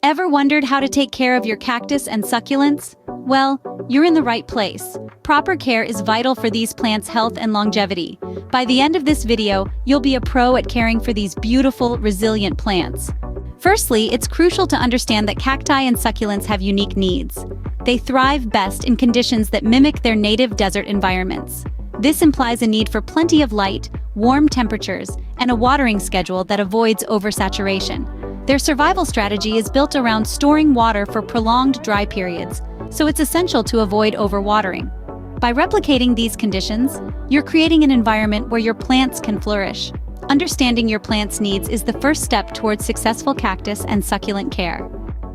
Ever wondered how to take care of your cactus and succulents? Well, you're in the right place. Proper care is vital for these plants' health and longevity. By the end of this video, you'll be a pro at caring for these beautiful, resilient plants. Firstly, it's crucial to understand that cacti and succulents have unique needs. They thrive best in conditions that mimic their native desert environments. This implies a need for plenty of light, warm temperatures, and a watering schedule that avoids oversaturation. Their survival strategy is built around storing water for prolonged dry periods, so it's essential to avoid overwatering. By replicating these conditions, you're creating an environment where your plants can flourish. Understanding your plant's needs is the first step towards successful cactus and succulent care.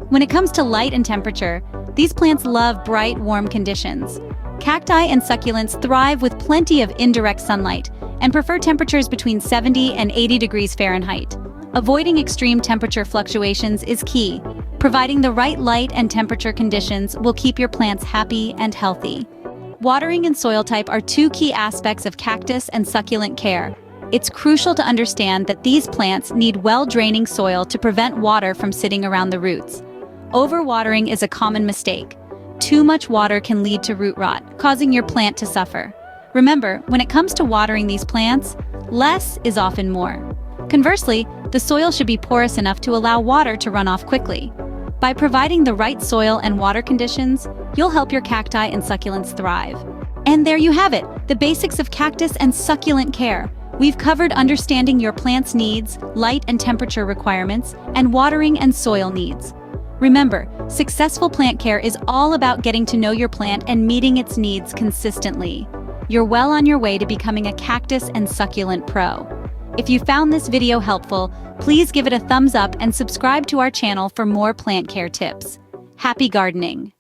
When it comes to light and temperature, these plants love bright, warm conditions. Cacti and succulents thrive with plenty of indirect sunlight and prefer temperatures between 70 and 80 degrees Fahrenheit. Avoiding extreme temperature fluctuations is key. Providing the right light and temperature conditions will keep your plants happy and healthy. Watering and soil type are two key aspects of cactus and succulent care. It's crucial to understand that these plants need well-draining soil to prevent water from sitting around the roots. Overwatering is a common mistake. Too much water can lead to root rot, causing your plant to suffer. Remember, when it comes to watering these plants, less is often more. Conversely, the soil should be porous enough to allow water to run off quickly. By providing the right soil and water conditions, you'll help your cacti and succulents thrive. And there you have it, the basics of cactus and succulent care. We've covered understanding your plant's needs, light and temperature requirements, and watering and soil needs. Remember, successful plant care is all about getting to know your plant and meeting its needs consistently. You're well on your way to becoming a cactus and succulent pro. If you found this video helpful, please give it a thumbs up and subscribe to our channel for more plant care tips. Happy gardening!